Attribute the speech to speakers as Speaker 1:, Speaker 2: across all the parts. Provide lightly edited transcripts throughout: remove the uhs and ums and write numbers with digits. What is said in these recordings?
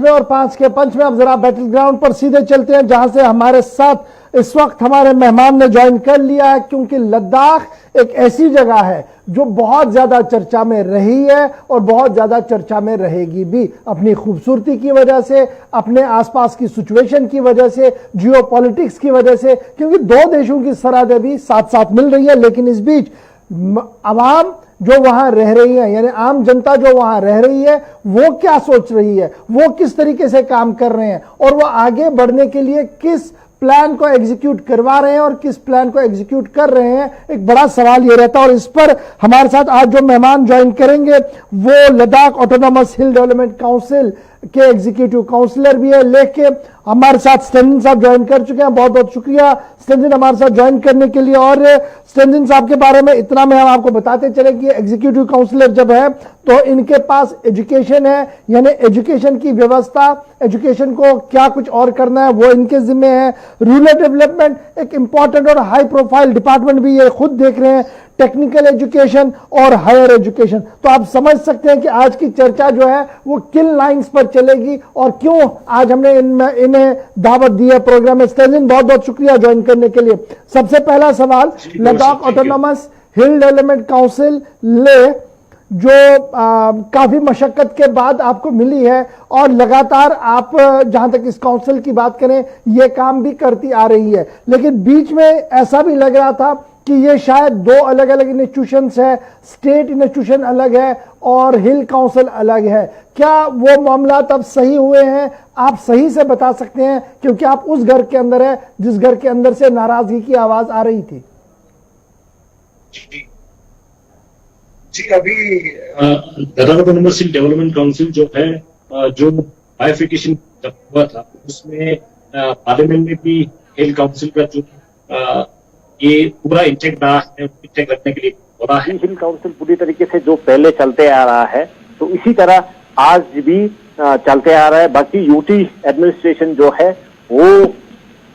Speaker 1: में और 5 के पंच में। अब जरा बैटल ग्राउंड पर सीधे चलते हैं, जहां से हमारे साथ इस वक्त हमारे मेहमान ने ज्वाइन कर लिया है, क्योंकि लद्दाख एक ऐसी जगह है जो बहुत ज्यादा चर्चा में रही है और बहुत ज्यादा चर्चा में रहेगी भी, अपनी खूबसूरती की वजह से, अपने आसपास की सिचुएशन की वजह से, जियोपॉलिटिक्स की वजह से, क्योंकि दो देशों की सरहदें भी साथ साथ मिल रही है। लेकिन इस बीच आवाम जो वहां रह रही है, यानी आम जनता जो वहां रह रही है, वो क्या सोच रही है, वो किस तरीके से काम कर रहे हैं और वो आगे बढ़ने के लिए किस प्लान को एग्जीक्यूट करवा रहे हैं और किस प्लान को एग्जीक्यूट कर रहे हैं, एक बड़ा सवाल ये रहता है। और इस पर हमारे साथ आज जो मेहमान ज्वाइन करेंगे वो लद्दाख ऑटोनॉमस हिल डेवलपमेंट काउंसिल के एग्जीक्यूटिव काउंसलर भी है, लेके हमारे साथ स्टेंजिन साहब ज्वाइन कर चुके हैं। बहुत बहुत शुक्रिया स्टेंजिन हमारे साथ ज्वाइन करने के लिए। और स्टेंजिन साहब के बारे में इतना में हम आपको बताते चले कि एग्जीक्यूटिव काउंसलर जब है तो इनके पास एजुकेशन है, यानी एजुकेशन की व्यवस्था, एजुकेशन को क्या कुछ और करना है वो इनके जिम्मे है। रूरल डेवलपमेंट एक इंपॉर्टेंट और हाई प्रोफाइल डिपार्टमेंट भी ये खुद देख रहे हैं, टेक्निकल एजुकेशन और हायर एजुकेशन। तो आप समझ सकते हैं कि आज की चर्चा जो है वो किन लाइंस पर चलेगी और क्यों आज हमने इन्हें दावत दी है प्रोग्राम में। स्टेंजिन बहुत बहुत शुक्रिया ज्वाइन करने के लिए। सबसे पहला सवाल, लद्दाख ऑटोनॉमस हिल डेवलपमेंट काउंसिल ले जो काफी मशक्कत के बाद आपको मिली है और लगातार आप जहां तक इस काउंसिल की बात करें ये काम भी करती आ रही है, लेकिन बीच में ऐसा भी लग रहा था कि ये शायद दो अलग अलग इंस्टीट्यूशंस है, स्टेट इंस्टीट्यूशन अलग है और हिल काउंसिल अलग है। क्या वो मामला तब सही हुए हैं? आप सही से बता सकते हैं, क्योंकि आप उस घर के अंदर है जिस घर के अंदर से नाराजगी की आवाज आ रही थी।
Speaker 2: जी अभी लद्दाख ऑटोनॉमस हिल डेवलपमेंट काउंसिल जो है, जो बाइफिकेशन हुआ था उसमें पार्लियामेंट में भी हिल काउंसिल का जो ये पूरा इंटेक्ट रहा है, इंटेक्ट रखने के लिए हो रहा है।
Speaker 3: हिल काउंसिल पूरी तरीके से जो पहले चलते आ रहा है तो इसी तरह आज भी चलते आ रहा है। बाकी यूटी एडमिनिस्ट्रेशन जो है वो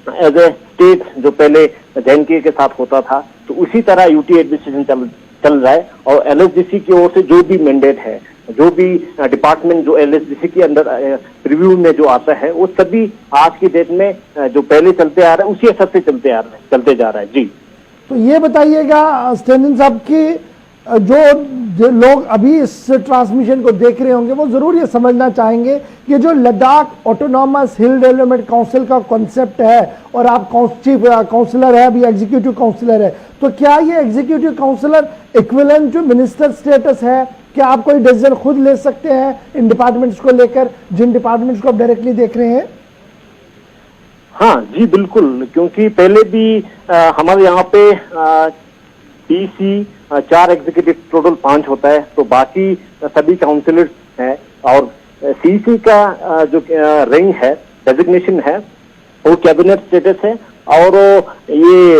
Speaker 3: एज ए स्टेट जो पहले JNK के साथ होता था तो उसी तरह यूटी एडमिनिस्ट्रेशन चल रहा है। और LSDC की ओर से जो भी मैंडेट है, जो भी डिपार्टमेंट जो LSDC के अंदर रिव्यू में जो आता है वो सभी आज की डेट में जो पहले चलते आ रहा है उसी हिसाब से चलते जा रहा है। जी
Speaker 1: तो ये बताइएगा स्टेंजिन साहब की जो लोग अभी इस ट्रांसमिशन को देख रहे होंगे वो जरूर ये समझना चाहेंगे कि जो लद्दाख ऑटोनॉमस हिल डेवलपमेंट काउंसिल का कॉन्सेप्ट है और आप चीफ काउंसलर है, अभी एग्जीक्यूटिव काउंसलर है, तो क्या ये executive councillor equivalent to minister status है? क्या आप कोई डिसीजन खुद ले सकते हैं इन डिपार्टमेंट्स को लेकर, जिन डिपार्टमेंट्स को आप डायरेक्टली देख रहे हैं?
Speaker 3: हाँ जी बिल्कुल, क्योंकि पहले भी हमारे यहाँ पे PC 4 एग्जीक्यूटिव, टोटल 5 होता है, तो बाकी सभी काउंसिलर्स हैं। और CC का जो रैंक है, डेजिग्नेशन है, वो कैबिनेट स्टेटस है। और ये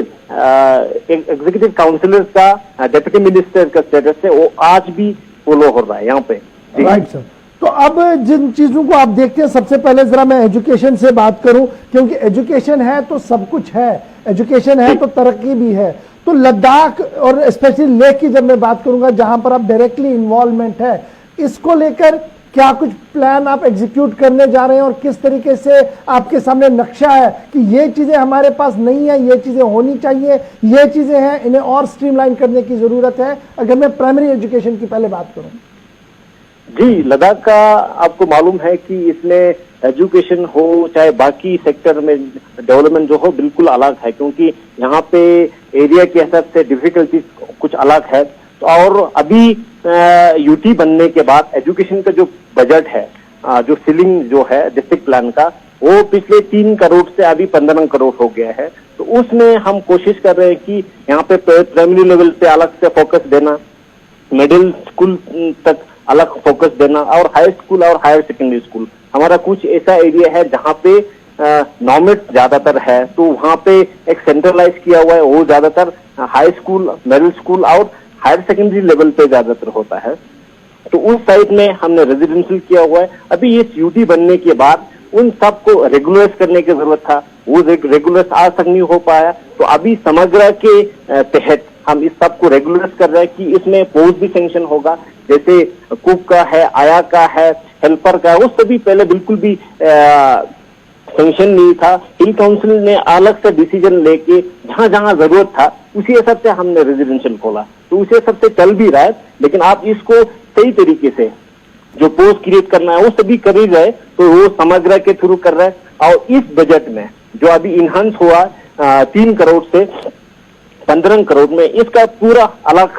Speaker 3: एग्जीक्यूटिव काउंसिलर्स का डिप्टी मिनिस्टर का स्टेटस है, वो आज भी फॉलो हो रहा है यहाँ पे।
Speaker 1: Right sir. तो अब जिन चीजों को आप देखते हैं, सबसे पहले जरा मैं एजुकेशन से बात करूं, क्योंकि एजुकेशन है तो सब कुछ है, एजुकेशन है तो तरक्की भी है। तो लद्दाख और स्पेशली लेह की जब मैं बात करूंगा जहां पर आप डायरेक्टली इन्वॉल्वमेंट है, इसको लेकर क्या कुछ प्लान आप एग्जीक्यूट करने जा रहे हैं और किस तरीके से आपके सामने नक्शा है कि ये चीजें हमारे पास नहीं है, ये चीजें होनी चाहिए, ये चीजें हैं, इन्हें और स्ट्रीमलाइन करने की जरूरत है, अगर मैं प्राइमरी एजुकेशन की पहले बात करूं?
Speaker 3: जी, लद्दाख का आपको मालूम है कि इसमें एजुकेशन हो चाहे बाकी सेक्टर में डेवलपमेंट जो हो बिल्कुल अलग है, क्योंकि यहाँ पे एरिया के हिसाब से डिफिकल्टीज कुछ अलग है। तो और अभी यूटी बनने के बाद एजुकेशन का जो बजट है, जो सीलिंग जो है डिस्ट्रिक्ट प्लान का, वो पिछले 3 करोड़ से अभी 15 करोड़ हो गया है। तो उसमें हम कोशिश कर रहे हैं कि यहाँ पे प्राइमरी लेवल पे अलग से फोकस देना, मिडिल स्कूल तक अलग फोकस देना, और हाई स्कूल और हायर सेकेंडरी स्कूल हमारा कुछ ऐसा एरिया है जहाँ पे नॉमिट ज्यादातर है, तो वहाँ पे एक सेंट्रलाइज किया हुआ है, वो ज्यादातर हाई स्कूल, मिडिल स्कूल और हायर सेकेंडरी लेवल पे ज्यादातर होता है। तो उस साइड में हमने रेजिडेंशियल किया हुआ है। अभी ये यूटी बनने के बाद उन सब को रेगुलराइज करने की जरूरत था, वो रेगुलराइज आज तक नहीं हो पाया। तो अभी समग्र के तहत हम इस सब को रेगुलराइज कर रहे हैं कि इसमें पोस्ट भी सैंक्शन होगा, जैसे कुक का है, आया का है, हेल्पर का है, उस सभी पहले बिल्कुल भी सैंक्शन नहीं था। हिल काउंसिल ने अलग से डिसीजन लेके जहां जहां जरूरत था उसी हिसाब से हमने रेजिडेंशियल खोला, तो उसी हिसाब से चल भी रहा है। लेकिन आप इसको सही तरीके से जो पोस्ट क्रिएट करना है वो सभी कर ही रहे, तो वो समग्र के थ्रू कर रहे हैं। और इस बजट में जो अभी इनहांस हुआ 3 करोड़ से 15 करोड़ में, इसका पूरा अलग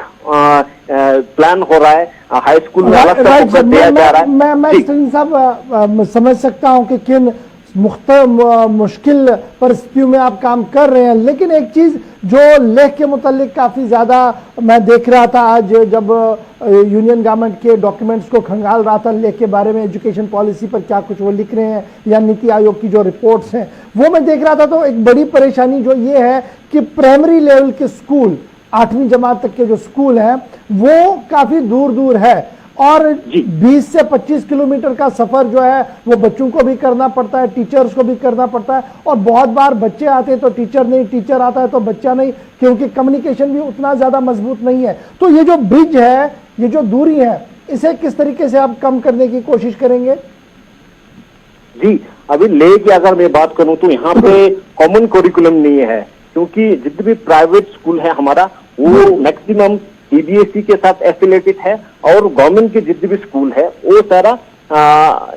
Speaker 3: प्लान हो रहा है। हाई स्कूल में अलग से फोकस दिया जा रहा है।
Speaker 1: मैं स्टर्लिंग साहब समझ सकता हूं कि किन मुश्किल परिस्थितियों में आप काम कर रहे हैं, लेकिन एक चीज जो लेख के मुतालिक काफी ज्यादा मैं देख रहा था आज जब यूनियन गवर्नमेंट के डॉक्यूमेंट्स को खंगाल रहा था, लेख के बारे में एजुकेशन पॉलिसी पर क्या कुछ वो लिख रहे हैं या नीति आयोग की जो रिपोर्ट्स हैं वो मैं देख रहा था, तो एक बड़ी परेशानी जो ये है कि प्राइमरी लेवल के स्कूल 8वीं जमात तक के जो स्कूल हैं वो काफी दूर दूर है और 20 से 25 किलोमीटर का सफर जो है वो बच्चों को भी करना पड़ता है, टीचर्स को भी करना पड़ता है। और बहुत बार बच्चे आते हैं तो टीचर नहीं, टीचर आता है तो बच्चा नहीं, क्योंकि कम्युनिकेशन भी उतना ज्यादा मजबूत नहीं है। तो ये जो ब्रिज है, ये जो दूरी है, इसे किस तरीके से आप कम करने की कोशिश करेंगे?
Speaker 3: जी, अभी ले की अगर मैं बात करूं तो यहाँ पे कॉमन करिकुलम नहीं है, क्योंकि जितने भी प्राइवेट स्कूल है हमारा वो मैक्सिमम सीबीएसई के साथ एफिलेटेड है और गवर्नमेंट के जितने भी स्कूल है वो सारा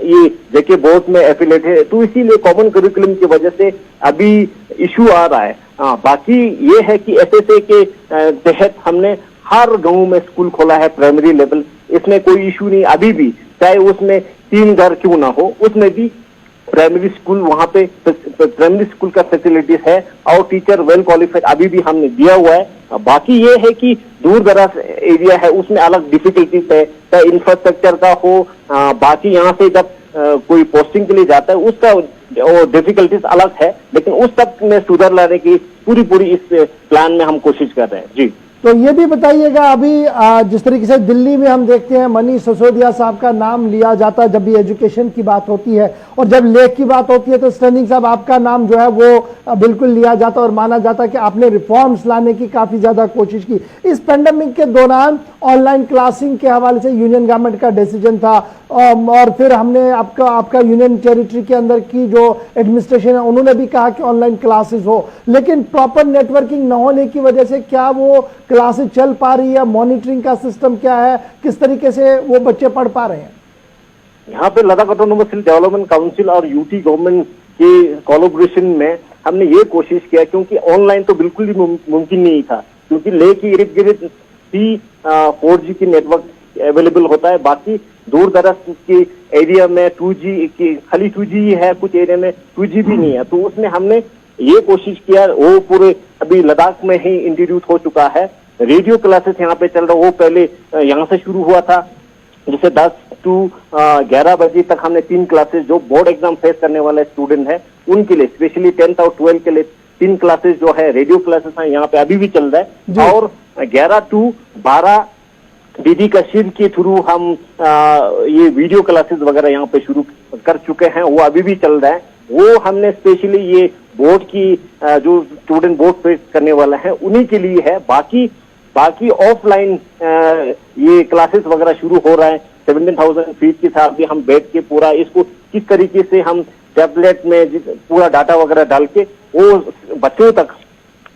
Speaker 3: ये जेके बोर्ड में एफिलेटेड है, तो इसीलिए कॉमन करिकुलम की वजह से अभी इशू आ रहा है। बाकी ये है कि एसएसए के तहत हमने हर गांव में स्कूल खोला है प्राइमरी लेवल, इसमें कोई इशू नहीं अभी भी, चाहे उसमें 3 घर क्यों ना हो, उसमें भी प्राइमरी स्कूल वहां पे प्राइमरी स्कूल का फैसिलिटीज है और टीचर वेल क्वालिफाइड अभी भी हमने दिया हुआ है। बाकी ये है कि दूर दराज एरिया है उसमें अलग डिफिकल्टीज है, चाहे इंफ्रास्ट्रक्चर का हो, बाकी यहाँ से जब कोई पोस्टिंग के लिए जाता है उसका डिफिकल्टीज अलग है, लेकिन उस सब में सुधार लाने की पूरी इस प्लान में हम कोशिश कर रहे हैं। जी,
Speaker 1: तो ये भी बताइएगा, अभी जिस तरीके से दिल्ली में हम देखते हैं मनीष सिसोदिया साहब का नाम लिया जाता है जब भी एजुकेशन की बात होती है, और जब लेख की बात होती है तो स्टर्लिंग साहब आपका नाम जो है वो बिल्कुल लिया जाता है और माना जाता है कि आपने रिफॉर्म्स लाने की काफी ज्यादा कोशिश की। इस पेंडेमिक के दौरान ऑनलाइन क्लासिंग के हवाले से यूनियन गवर्नमेंट का डिसीजन था और फिर हमने आपका यूनियन टेरिटरी के अंदर की जो एडमिनिस्ट्रेशन है उन्होंने भी कहा कि ऑनलाइन क्लासेस हो, लेकिन प्रॉपर नेटवर्किंग न होने की वजह से क्या वो क्लासेस चल पा रही है? मॉनिटरिंग का सिस्टम क्या है? किस तरीके से वो बच्चे पढ़ पा रहे हैं?
Speaker 3: यहाँ पे लद्दाख ऑटोनोमस हिल डेवलपमेंट काउंसिल और यूटी गवर्नमेंट के कोलैबोरेशन में हमने ये कोशिश किया, क्योंकि ऑनलाइन तो बिल्कुल ही मुमकिन नहीं था, क्योंकि ले के इर्द गिर्द ही 4G की नेटवर्क अवेलेबल होता है, बाकी दूर दराज के एरिया में 2G की खाली 2G है, कुछ एरिया में 2G भी नहीं है। तो उसमें हमने ये कोशिश किया, वो पूरे अभी लद्दाख में ही इंट्रोड्यूस हो चुका है। रेडियो क्लासेस यहाँ पे चल रहा है, वो पहले यहाँ से शुरू हुआ था, जैसे 10 to 11 बजे तक हमने 3 क्लासेस जो बोर्ड एग्जाम फेस करने वाले स्टूडेंट है उनके लिए, स्पेशली 10th और 12th के लिए 3 क्लासेस जो है रेडियो क्लासेस हैं यहाँ पे अभी भी चल रहा है। और 11 to 12 दीदी का शिर के थ्रू हम ये वीडियो क्लासेस वगैरह यहाँ पे शुरू कर चुके हैं, वो अभी भी चल रहा है। वो हमने स्पेशली ये बोर्ड की जो स्टूडेंट बोर्ड फेस करने वाला है उन्हीं के लिए है। बाकी ऑफलाइन ये क्लासेस वगैरह शुरू हो रहा है। 17,000 फीस के साथ भी हम बैठ के पूरा इसको किस तरीके से हम टैबलेट में पूरा डाटा वगैरह डाल के वो बच्चों तक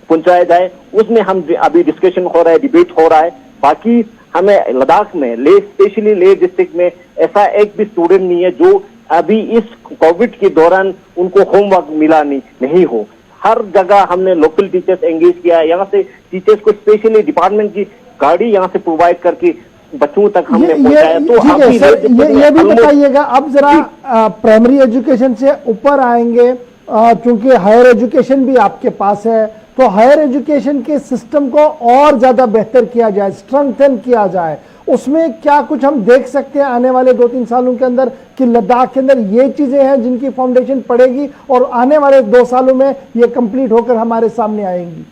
Speaker 3: पहुंचाया जाए, उसमें हम अभी डिस्कशन हो रहा है, डिबेट हो रहा है। बाकी हमें लद्दाख में स्पेशली ले डिस्ट्रिक्ट में ऐसा एक भी स्टूडेंट नहीं है जो अभी इस कोविड के दौरान उनको होमवर्क मिला नहीं हो। हर जगह हमने लोकल टीचर्स एंगेज किया है, यहाँ से टीचर्स को स्पेशली डिपार्टमेंट की गाड़ी यहाँ से प्रोवाइड करके बच्चों तक हमने पहुंचाया। तो
Speaker 1: ये भी बताइएगा, अब जरा प्राइमरी एजुकेशन से ऊपर आएंगे, क्योंकि हायर एजुकेशन भी आपके पास है, तो हायर एजुकेशन के सिस्टम को और ज्यादा बेहतर किया जाए, स्ट्रेंथन किया जाए, उसमें क्या कुछ हम देख सकते हैं आने वाले 2-3 सालों के अंदर कि लद्दाख के अंदर ये चीजें हैं जिनकी फाउंडेशन पड़ेगी और आने वाले 2 सालों में ये कंप्लीट होकर हमारे सामने आएंगी?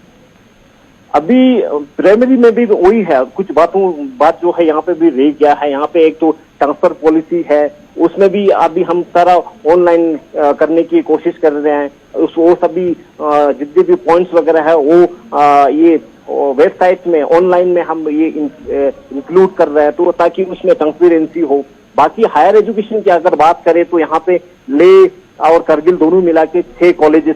Speaker 3: अभी प्राइमरी में भी वही है, कुछ बात जो है यहाँ पे भी रह गया है। यहाँ पे एक तो ट्रांसफर पॉलिसी है, उसमें भी अभी हम सारा ऑनलाइन करने की कोशिश कर रहे हैं। वो सभी जितने भी पॉइंट्स वगैरह है वो ये वेबसाइट में ऑनलाइन में हम ये इंक्लूड कर रहे हैं, तो ताकि उसमें ट्रांसपेरेंसी हो। बाकी हायर एजुकेशन की अगर बात करें तो यहाँ पे ले और करगिल दोनों मिला के 6 कॉलेजेस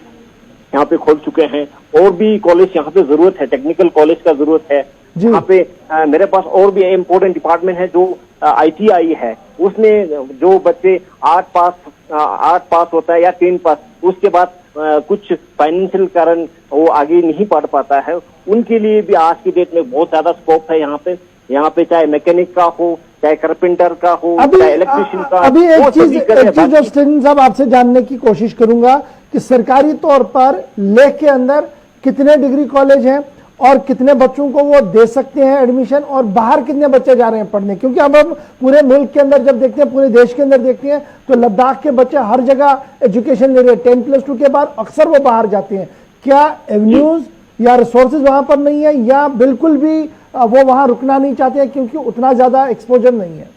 Speaker 3: यहाँ पे खोल चुके हैं। और भी कॉलेज यहाँ पे जरूरत है, टेक्निकल कॉलेज का जरूरत है यहाँ पे। मेरे पास और भी इम्पोर्टेंट डिपार्टमेंट है जो ITI है, उसमें जो बच्चे 8 पास होता है या 10 पास, उसके बाद कुछ फाइनेंशियल कारण वो आगे नहीं पढ़ पाता है, उनके लिए भी आज की डेट में बहुत ज्यादा स्कोप है यहाँ पे चाहे मैकेनिक का हो, चाहे कारपेंटर का हो, चाहे इलेक्ट्रिशियन का।
Speaker 1: अभी एक चीज जो स्टूडेंट साहब आपसे जानने की कोशिश करूंगा कि सरकारी तौर पर लेह के अंदर कितने डिग्री कॉलेज हैं और कितने बच्चों को वो दे सकते हैं एडमिशन, और बाहर कितने बच्चे जा रहे हैं पढ़ने? क्योंकि अब हम पूरे मुल्क के अंदर जब देखते हैं, पूरे देश के अंदर देखते हैं, तो लद्दाख के बच्चे हर जगह एजुकेशन ले रहे हैं। 10+2 के बाद अक्सर वो बाहर जाते हैं। क्या एवेन्यूज या रिसोर्सेज वहां पर नहीं है, या बिल्कुल भी वो वहां रुकना नहीं चाहते हैं क्योंकि उतना ज्यादा एक्सपोजर नहीं है?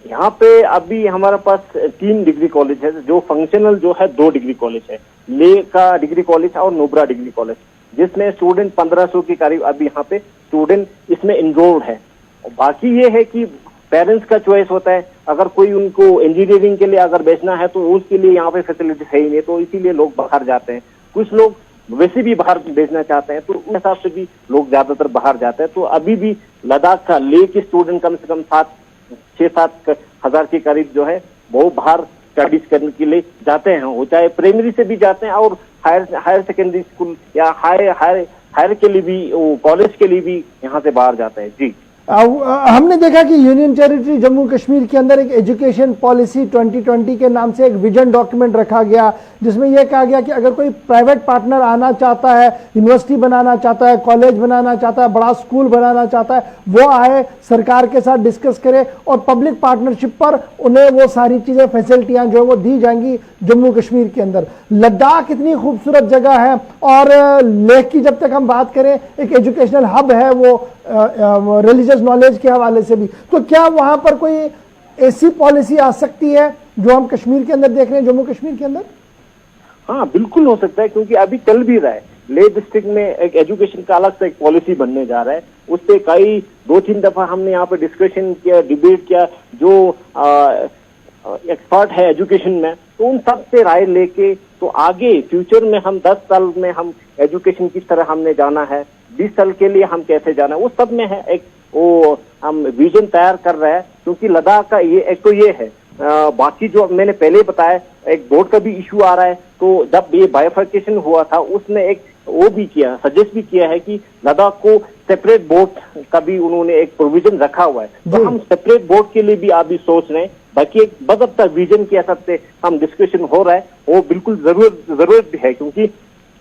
Speaker 3: यहाँ पे अभी हमारे पास 3 डिग्री कॉलेज है, जो फंक्शनल जो है 2 डिग्री कॉलेज है, ले का डिग्री कॉलेज और नुब्रा डिग्री कॉलेज, जिसमें स्टूडेंट 1500 के करीब अभी यहाँ पे स्टूडेंट इसमें इनरोल्ड है। और बाकी ये है कि पेरेंट्स का चॉइस होता है, अगर कोई उनको इंजीनियरिंग के लिए अगर भेजना है तो उसके लिए यहाँ पे फैसिलिटी है ही नहीं, तो इसीलिए लोग बाहर जाते हैं। कुछ लोग वैसे भी बाहर भेजना चाहते हैं, तो उस हिसाब से भी लोग ज्यादातर बाहर जाते हैं। तो अभी भी लद्दाख का ले के स्टूडेंट कम से कम 6-7 हजार के करीब जो है वो बाहर स्टडीज करने के लिए जाते हैं। वो चाहे प्राइमरी से भी जाते हैं और हायर सेकेंडरी स्कूल या हायर के लिए भी, कॉलेज के लिए भी यहाँ से बाहर जाते हैं। जी,
Speaker 1: हमने देखा कि यूनियन टेरिटरी जम्मू कश्मीर के अंदर एक एजुकेशन पॉलिसी 2020 के नाम से एक विजन डॉक्यूमेंट रखा गया, जिसमें यह कहा गया कि अगर कोई प्राइवेट पार्टनर आना चाहता है, यूनिवर्सिटी बनाना चाहता है, कॉलेज बनाना चाहता है, बड़ा स्कूल बनाना चाहता है, वो आए, सरकार के साथ डिस्कस करे और पब्लिक पार्टनरशिप पर उन्हें वो सारी चीजें, फैसिलिटियां जो है वो दी जाएंगी जम्मू कश्मीर के अंदर। लद्दाख इतनी खूबसूरत जगह है, और लेह की जब तक हम बात करें, एक एजुकेशनल हब है वो रिलीजियस नॉलेज के हवाले से भी, तो क्या वहां पर कोई ऐसी पॉलिसी आ सकती है जो हम कश्मीर के अंदर देख रहे हैं, जम्मू कश्मीर के अंदर?
Speaker 3: हाँ, बिल्कुल हो सकता है, क्योंकि अभी चल भी रहा है। ले डिस्ट्रिक्ट में एक एजुकेशन का अलग से एक पॉलिसी बनने जा रहा है। उस पे 2-3 दफा हमने यहाँ पे डिस्कशन किया, डिबेट किया, जो एक्सपर्ट है एजुकेशन में, तो उन सब से राय लेके तो आगे फ्यूचर में हम 10 साल में हम एजुकेशन किस तरह हमने जाना है, 20 साल के लिए हम कैसे जाना है, वो सब में है एक वो हम विजन तैयार कर रहे हैं। क्योंकि लद्दाख का ये एक तो ये है, बाकी जो मैंने पहले बताया, एक बोर्ड का भी इशू आ रहा है। तो जब ये बाइफर्केशन हुआ था, उसने एक वो भी किया, सजेस्ट भी किया है कि लद्दाख को सेपरेट बोर्ड का भी उन्होंने एक प्रोविजन रखा हुआ है। तो हम सेपरेट बोर्ड के लिए भी अभी सोच रहे हैं। बाकी एक बदबता विजन के हिसाब से हम डिस्कशन हो रहा है, वो बिल्कुल जरूरत भी है, क्योंकि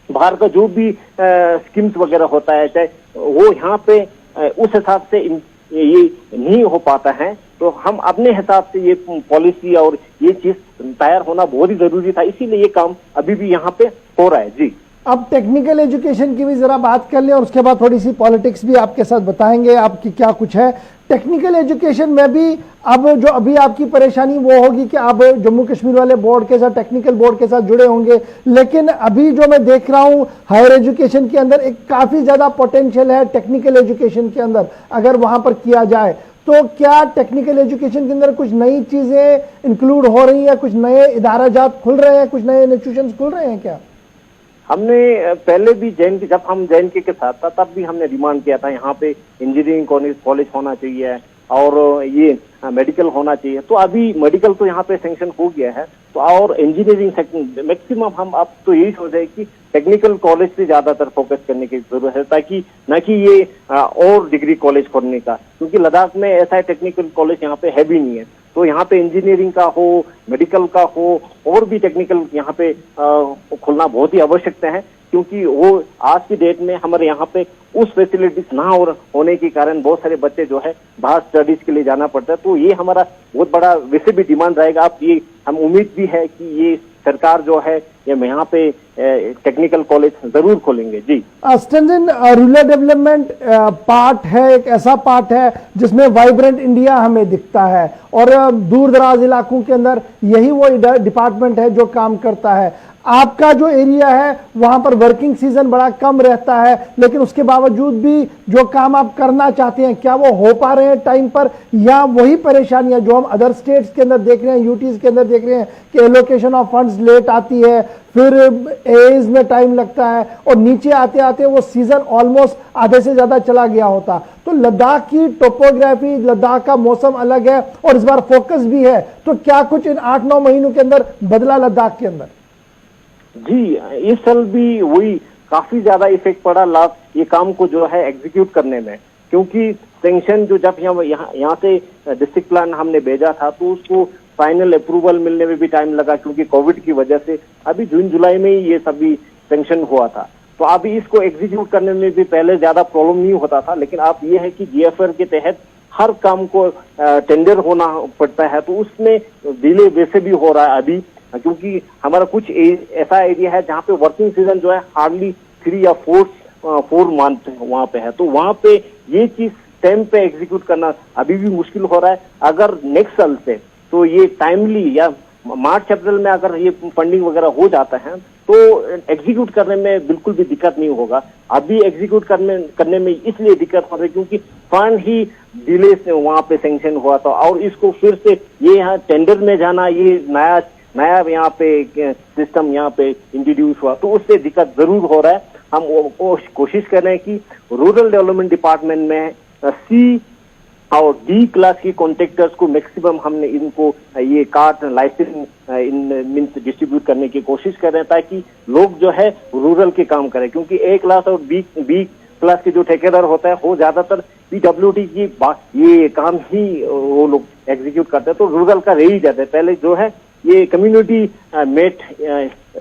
Speaker 3: बाहर का जो भी स्कीम्स वगैरह होता है, चाहे वो यहाँ पे उस हिसाब से ये नहीं हो पाता है। तो हम अपने हिसाब से ये पॉलिसी और ये चीज तैयार होना बहुत ही जरूरी था, इसीलिए ये काम अभी भी यहाँ पे हो रहा है। जी,
Speaker 1: अब टेक्निकल एजुकेशन की भी जरा बात कर लें, और उसके बाद थोड़ी सी पॉलिटिक्स भी आपके साथ बताएंगे आपकी क्या कुछ है। टेक्निकल एजुकेशन में भी अब जो अभी आपकी परेशानी वो होगी कि आप जम्मू कश्मीर वाले बोर्ड के साथ, टेक्निकल बोर्ड के साथ जुड़े होंगे, लेकिन अभी जो मैं देख रहा हूं हायर एजुकेशन के अंदर एक काफी ज्यादा पोटेंशियल है टेक्निकल एजुकेशन के अंदर, अगर वहां पर किया जाए तो क्या टेक्निकल एजुकेशन के अंदर कुछ नई चीजें इंक्लूड हो रही है, कुछ नए इदाराजात खुल रहे हैं, कुछ नए इंस्टीट्यूशन खुल रहे हैं क्या?
Speaker 3: हमने पहले भी जब हम JNK के साथ था, तब भी हमने डिमांड किया था यहाँ पे इंजीनियरिंग कॉलेज होना चाहिए और ये मेडिकल होना चाहिए। तो अभी मेडिकल तो यहाँ पे सैंक्शन हो गया है, तो और इंजीनियरिंग सेक्शन मैक्सिमम हम अब तो यही सोच रहे हैं कि टेक्निकल कॉलेज पे ज्यादातर फोकस करने की जरूरत है, ताकि न कि ये और डिग्री कॉलेज खोलने का, क्योंकि लद्दाख में ऐसा टेक्निकल कॉलेज यहाँ पे है भी नहीं है। तो यहाँ पे इंजीनियरिंग का हो, मेडिकल का हो, और भी टेक्निकल यहाँ पे खोलना बहुत ही आवश्यकता है, क्योंकि वो आज की डेट में हमारे यहाँ पे उस फैसिलिटीज ना होने के कारण बहुत सारे बच्चे जो है बाहर स्टडीज के लिए जाना पड़ता है। तो ये हमारा बहुत बड़ा वैसे भी डिमांड रहेगा। आप ये हम उम्मीद भी है कि ये सरकार जो है ये यहाँ पे टेक्निकल कॉलेज जरूर खोलेंगे। जी
Speaker 1: स्टैंजन, रूरल डेवलपमेंट पार्ट है, एक ऐसा पार्ट है जिसमें वाइब्रेंट इंडिया हमें दिखता है और दूर दराज इलाकों के अंदर यही वो डिपार्टमेंट है जो काम करता है। आपका जो एरिया है वहां पर वर्किंग सीजन बड़ा कम रहता है, लेकिन उसके बावजूद भी जो काम आप करना चाहते हैं क्या वो हो पा रहे हैं टाइम पर, या वही परेशानियां जो हम अदर स्टेट्स के अंदर देख रहे हैं, यूटीज के अंदर देख रहे हैं कि एलोकेशन ऑफ फंड्स लेट आती है, फिर एज में टाइम लगता है और नीचे आते आते वो सीजन ऑलमोस्ट आधे से ज्यादा चला गया होता। तो लद्दाख की टोपोग्राफी, लद्दाख का मौसम अलग है और इस बार फोकस भी है, तो क्या कुछ इन 8-9 महीनों के अंदर बदला लद्दाख के अंदर?
Speaker 3: जी, इस साल भी वही काफी ज्यादा इफेक्ट पड़ा ये काम को जो है एग्जीक्यूट करने में, क्योंकि सैंक्शन जो जब यहाँ से डिस्ट्रिक्ट प्लान हमने भेजा था तो उसको फाइनल अप्रूवल मिलने में भी टाइम लगा, क्योंकि कोविड की वजह से अभी जून जुलाई में ही ये सभी सैंक्शन हुआ था। तो अभी इसको एग्जीक्यूट करने में भी पहले ज्यादा प्रॉब्लम नहीं होता था, लेकिन अब ये है कि जीएफआर के तहत हर काम को टेंडर होना पड़ता है, तो उसमें डिले वैसे भी हो रहा है अभी, क्योंकि हमारा कुछ ऐसा एरिया है जहाँ पे वर्किंग सीजन जो है हार्डली 3 या 4 मंथ वहाँ पे है। तो वहाँ पे ये चीज टाइम पे एग्जीक्यूट करना अभी भी मुश्किल हो रहा है। अगर नेक्स्ट साल से तो ये टाइमली या मार्च अप्रैल में अगर ये फंडिंग वगैरह हो जाता है तो एग्जीक्यूट करने में बिल्कुल भी दिक्कत नहीं होगा। अभी एग्जीक्यूट करने में इसलिए दिक्कत हो रही है क्योंकि फंड ही डिले से वहाँ पे सैंक्शन हुआ था, और इसको फिर से ये यहाँ टेंडर में जाना, ये नया यहाँ पे सिस्टम यहाँ पे इंट्रोड्यूस हुआ, तो उससे दिक्कत जरूर हो रहा है। हम कोशिश कर रहे हैं कि रूरल डेवलपमेंट डिपार्टमेंट में C और D क्लास की कॉन्ट्रैक्टर्स को मैक्सिमम हमने इनको ये कार्ड लाइसेंस मीन्स डिस्ट्रीब्यूट करने की कोशिश कर रहे हैं, ताकि लोग जो है रूरल के काम करें, क्योंकि A क्लास और B क्लास के जो ठेकेदार होता है वो ज्यादातर PWD की ये काम ही वो लोग एग्जीक्यूट करते हैं, तो रूरल का रह ही जाता है। पहले जो है ये कम्युनिटी मेट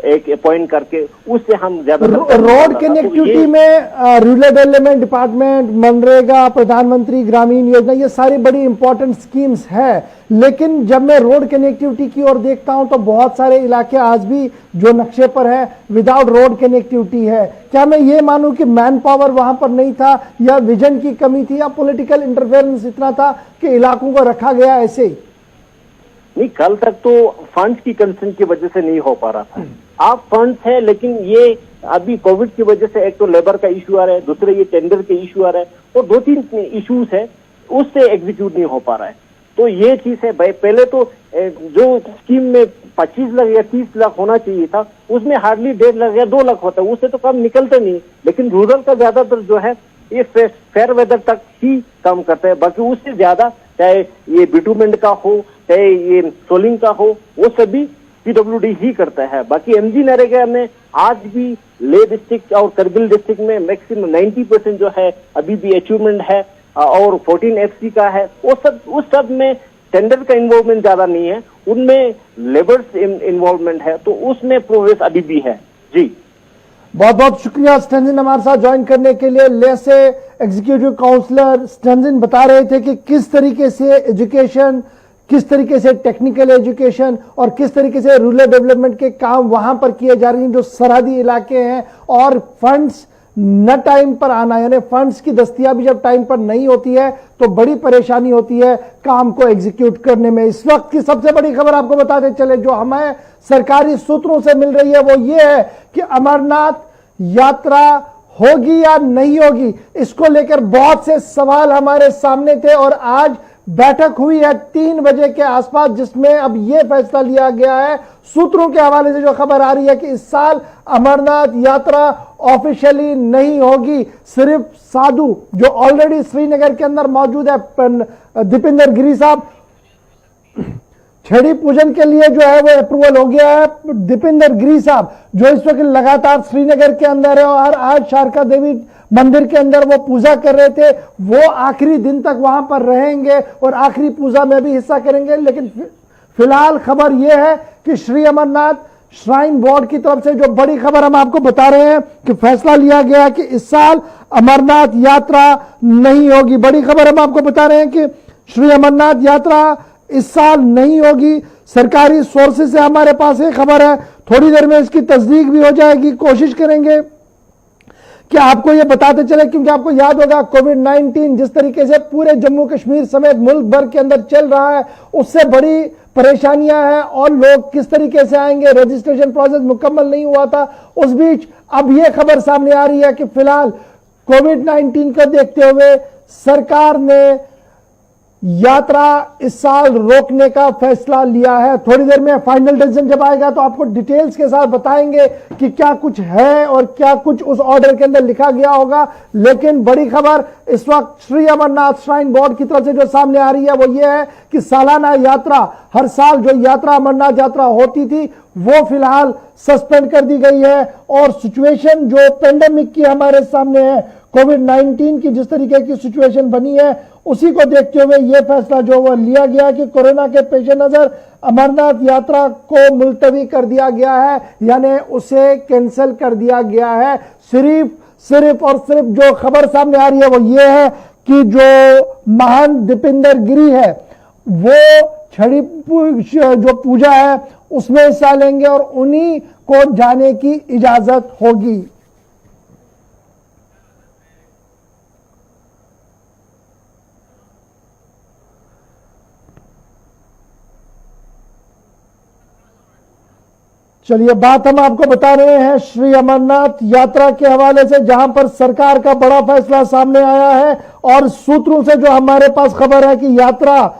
Speaker 3: एक अपॉइंट करके उससे हम ज्यादा
Speaker 1: रोड कनेक्टिविटी में रूरल डेवलपमेंट डिपार्टमेंट, मनरेगा, प्रधानमंत्री ग्रामीण योजना, ये सारी बड़ी इंपॉर्टेंट स्कीम्स है, लेकिन जब मैं रोड कनेक्टिविटी की ओर देखता हूं तो बहुत सारे इलाके आज भी जो नक्शे पर है विदाउट रोड कनेक्टिविटी है। क्या मैं ये मानूं कि मैन पावर वहां पर नहीं था, या विजन की कमी थी, या पॉलिटिकल इंटरफेरेंस इतना था कि इलाकों को रखा गया ऐसे ही?
Speaker 3: नहीं, कल तक तो फंड्स की कंसर्न की वजह से नहीं हो पा रहा था। आप फंड्स है, लेकिन ये अभी कोविड की वजह से एक तो लेबर का इशू आ रहा है, दूसरे ये टेंडर के इशू आ रहा है, और 2-3 इश्यूज है, उससे एग्जीक्यूट नहीं हो पा रहा है। तो ये चीज है भाई, पहले तो जो स्कीम में 25 लाख या 30 लाख होना चाहिए था, उसमें हार्डली 1.5 लाख या 2 लाख होता है, उससे तो काम निकलता नहीं। लेकिन रूरल का ज्यादातर जो है ये फेयर वेदर तक ही काम करता है, बाकी उससे ज्यादा चाहे ये बिटूमेंट का हो, चाहे ये सोलिंग का हो, वो सभी PWD ही करता है। बाकी MG नरेगा में आज भी लेह डिस्ट्रिक्ट और करगिल डिस्ट्रिक्ट में मैक्सिमम 90% जो है अभी भी अचीवमेंट है, और 14 FC का है, उस सब में टेंडर का इन्वॉल्वमेंट ज्यादा नहीं है, उनमें लेबर्स इन्वॉल्वमेंट है, तो उसमें प्रोग्रेस अभी भी है। जी,
Speaker 1: बहुत बहुत शुक्रिया स्टैंजन हमारे साथ ज्वाइन करने के लिए। लेह से एग्जीक्यूटिव काउंसलर स्टैंजन बता रहे थे कि किस तरीके से एजुकेशन, किस तरीके से टेक्निकल एजुकेशन और किस तरीके से रूरल डेवलपमेंट के काम वहां पर किए जा रहे हैं जो सरहदी इलाके हैं, और फंड्स न टाइम पर आना, यानी फंड्स की दस्तयाबी जब टाइम पर नहीं होती है तो बड़ी परेशानी होती है काम को एग्जीक्यूट करने में। इस वक्त की सबसे बड़ी खबर आपको बताते चले जो हमें सरकारी सूत्रों से मिल रही है वो ये है कि अमरनाथ यात्रा होगी या नहीं होगी, इसको लेकर बहुत से सवाल हमारे सामने थे, और आज बैठक हुई है 3 बजे के आसपास, जिसमें अब यह फैसला लिया गया है। सूत्रों के हवाले से जो खबर आ रही है कि इस साल अमरनाथ यात्रा ऑफिशियली नहीं होगी, सिर्फ साधु जो ऑलरेडी श्रीनगर के अंदर मौजूद है, दीपेंद्र गिरी साहब, छड़ी पूजन के लिए जो है वो अप्रूवल हो गया है। दीपेंद्र गिरी साहब जो इस वक्त लगातार श्रीनगर के अंदर है और आज शारका देवी मंदिर के अंदर वो पूजा कर रहे थे, वो आखिरी दिन तक वहां पर रहेंगे और आखिरी पूजा में भी हिस्सा करेंगे। लेकिन फिलहाल खबर यह है कि श्री अमरनाथ श्राइन बोर्ड की तरफ से जो बड़ी खबर हम आपको बता रहे हैं कि फैसला लिया गया कि इस साल अमरनाथ यात्रा नहीं होगी। बड़ी खबर हम आपको बता रहे हैं कि श्री अमरनाथ यात्रा इस साल नहीं होगी। सरकारी सोर्सेज से हमारे पास ये खबर है, थोड़ी देर में इसकी तस्दीक भी हो जाएगी। कोशिश करेंगे कि आपको ये बताते चले, क्योंकि आपको याद होगा कोविड-19 जिस तरीके से पूरे जम्मू कश्मीर समेत मुल्क भर के अंदर चल रहा है, उससे बड़ी परेशानियां हैं और लोग किस तरीके से आएंगे, रजिस्ट्रेशन प्रोसेस मुकम्मल नहीं हुआ था। उस बीच अब यह खबर सामने आ रही है कि फिलहाल कोविड-19 को देखते हुए सरकार ने यात्रा इस साल रोकने का फैसला लिया है। थोड़ी देर में फाइनल डिसीजन जब आएगा तो आपको डिटेल्स के साथ बताएंगे कि क्या कुछ है और क्या कुछ उस ऑर्डर के अंदर लिखा गया होगा। लेकिन बड़ी खबर इस वक्त श्री अमरनाथ श्राइन बोर्ड की तरफ से जो सामने आ रही है वो ये है कि सालाना यात्रा, हर साल जो यात्रा अमरनाथ यात्रा होती थी वो फिलहाल सस्पेंड कर दी गई है। और सिचुएशन जो पेंडेमिक की हमारे सामने है, कोविड-19 की जिस तरीके की सिचुएशन बनी है, उसी को देखते हुए यह फैसला जो वो लिया गया कि कोरोना के पेश नजर अमरनाथ यात्रा को मुलतवी कर दिया गया है, यानी उसे कैंसिल कर दिया गया है। सिर्फ और सिर्फ जो खबर सामने आ रही है वो ये है कि जो महान दीपेंद्र गिरी है वो छड़ी जो पूजा है उसमें हिस्सा लेंगे और उन्हीं को जाने की इजाजत होगी। चलिए, बात हम आपको बता रहे हैं श्री अमरनाथ यात्रा के हवाले से, जहां पर सरकार का बड़ा फैसला सामने आया है और सूत्रों से जो हमारे पास खबर है कि यात्रा